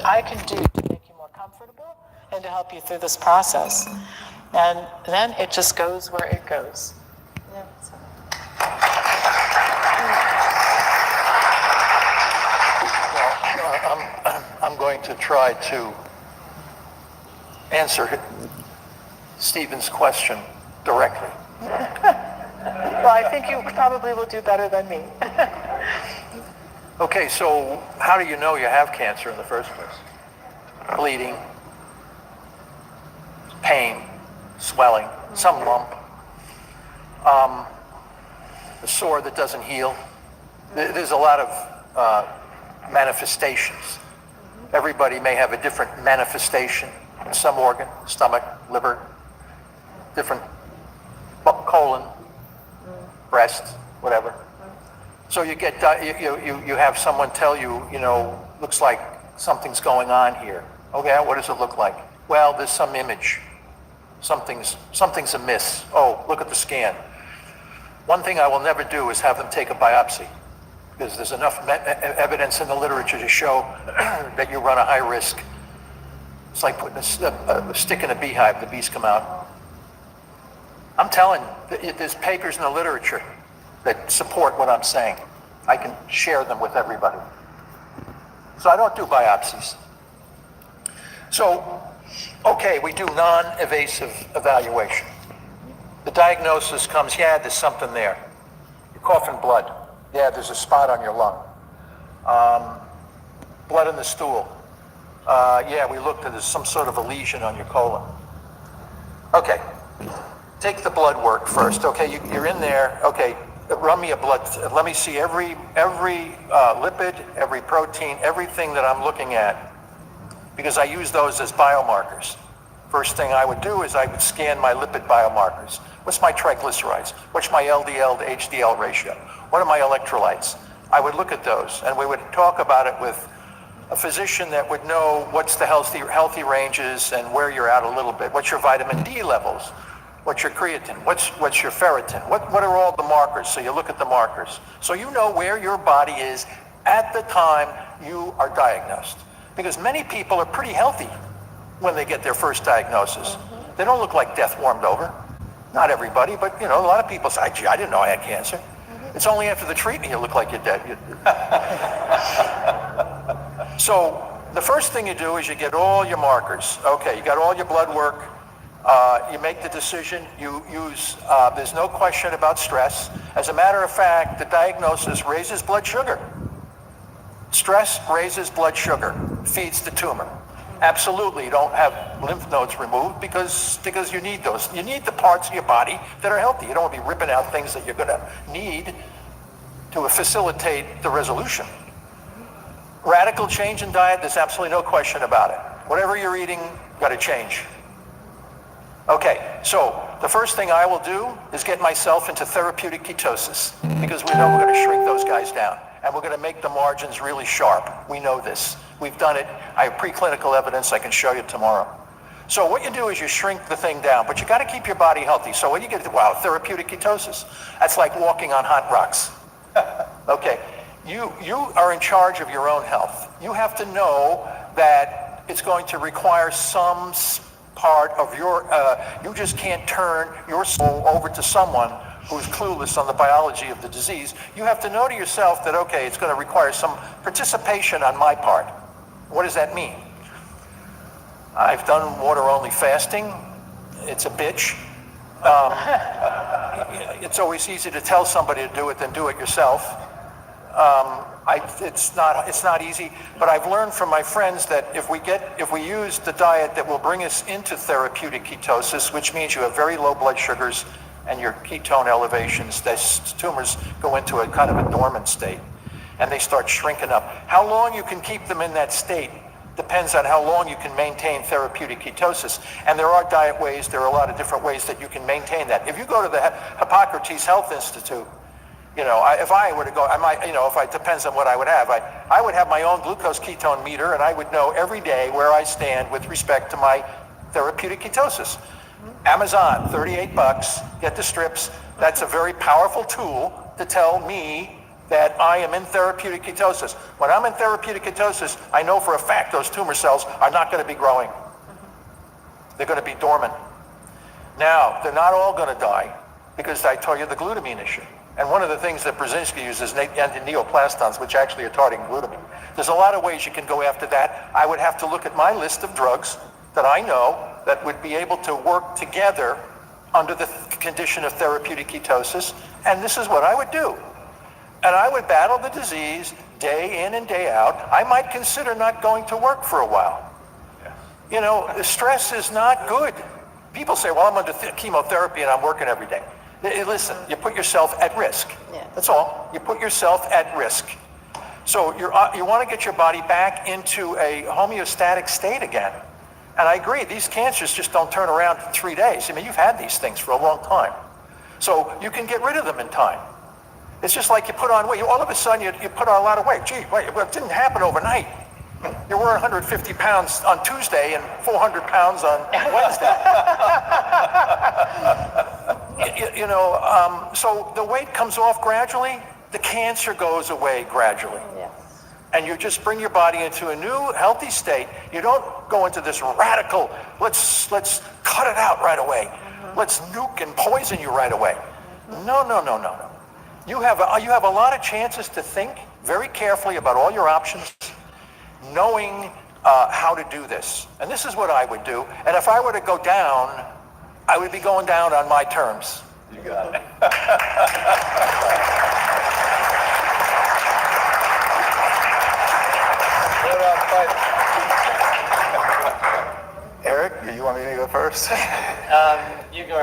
I can do to make you more comfortable and to help you through this process. And then it just goes where it goes. Yeah, so. Well, I'm going to try to answer Stephen's question directly. Well, I think you probably will do better than me. Okay, so how do you know you have cancer in the first place? Bleeding, pain, swelling, some lump, a sore that doesn't heal. There's a lot of manifestations. Everybody may have a different manifestation in some organ, stomach, liver, different colon, breast, whatever. So you get you have someone tell you, looks like something's going on here. Okay, what does it look like? Well, there's some image. Something's amiss. Oh, look at the scan. One thing I will never do is have them take a biopsy, because there's enough evidence in the literature to show that you run a high risk. It's like putting a stick in a beehive, the bees come out. I'm telling you, there's papers in the literature that support what I'm saying. I can share them with everybody. So I don't do biopsies. So, okay, we do non-invasive evaluation. The diagnosis comes, yeah, there's something there. You're coughing blood. Yeah, there's a spot on your lung. Blood in the stool. Yeah, we looked at there's some sort of a lesion on your colon. Okay, take the blood work first. Okay, you're in there. Okay, run me a blood. Let me see every lipid, every protein, everything that I'm looking at, because I use those as biomarkers. First thing I would do is I would scan my lipid biomarkers. What's my triglycerides? What's my LDL to HDL ratio? What are my electrolytes? I would look at those, and we would talk about it with a physician that would know what's the healthy ranges and where you're at a little bit. What's your vitamin D levels? What's your creatine? What's your ferritin? What are all the markers? So you look at the markers. So you know where your body is at the time you are diagnosed. Because many people are pretty healthy when they get their first diagnosis. They don't look like death warmed over. Not everybody, but a lot of people say, gee, I didn't know I had cancer. It's only after the treatment you look like you're dead. So the first thing you do is you get all your markers. Okay, you got all your blood work. You make the decision. You use, there's no question about stress. As a matter of fact, the diagnosis raises blood sugar. Stress raises blood sugar, feeds the tumor. Absolutely, you don't have lymph nodes removed because you need those. You need the parts of your body that are healthy. You don't want to be ripping out things that you're going to need to facilitate the resolution. Radical change in diet, there's absolutely no question about it. Whatever you're eating, got to change. Okay, so the first thing I will do is get myself into therapeutic ketosis, because we know we're going to shrink those guys down, and we're going to make the margins really sharp. We know this. We've done it. I have preclinical evidence I can show you tomorrow. So what you do is you shrink the thing down, but you got to keep your body healthy. So when you get to, wow, therapeutic ketosis, that's like walking on hot rocks. Okay, you are in charge of your own health. You have to know that it's going to require some part of your, you just can't turn your soul over to someone who's clueless on the biology of the disease. You have to know to yourself that, okay, it's going to require some participation on my part. What does that mean? I've done water-only fasting. It's a bitch. It's always easy to tell somebody to do it than do it yourself. It's not easy, but I've learned from my friends that if we use the diet that will bring us into therapeutic ketosis, which means you have very low blood sugars and your ketone elevations, the tumors go into a kind of a dormant state and they start shrinking up. How long you can keep them in that state depends on how long you can maintain therapeutic ketosis. And there are diet ways, there are a lot of different ways that you can maintain that. If you go to the Hippocrates Health Institute, if I were to go, I might, it depends on what I would have. I would have my own glucose ketone meter, and I would know every day where I stand with respect to my therapeutic ketosis. Amazon, $38, get the strips. That's a very powerful tool to tell me that I am in therapeutic ketosis. When I'm in therapeutic ketosis, I know for a fact those tumor cells are not going to be growing. They're going to be dormant. Now, they're not all going to die because I told you the glutamine issue. And one of the things that Brzezinski uses is neoplastons, which actually are targeting glutamine. There's a lot of ways you can go after that. I would have to look at my list of drugs that I know that would be able to work together under the condition of therapeutic ketosis, and this is what I would do. And I would battle the disease day in and day out. I might consider not going to work for a while. You know, the stress is not good. People say, well, I'm under chemotherapy and I'm working every day. Listen, you put yourself at risk. That's all. You put yourself at risk. So you want to get your body back into a homeostatic state again. And I agree, these cancers just don't turn around in 3 days. I mean, you've had these things for a long time. So you can get rid of them in time. It's just like you put on weight. All of a sudden, you put on a lot of weight. Gee, wait, well, it didn't happen overnight. You were 150 pounds on Tuesday and 400 pounds on Wednesday. So the weight comes off gradually. The cancer goes away gradually. And you just bring your body into a new healthy state. You don't go into this radical, let's cut it out right away. Let's nuke and poison you right away. No. You have a lot of chances to think very carefully about all your options, knowing how to do this. And this is what I would do. And if I were to go down, I would be going down on my terms. You got it. Eric, you want me to go first?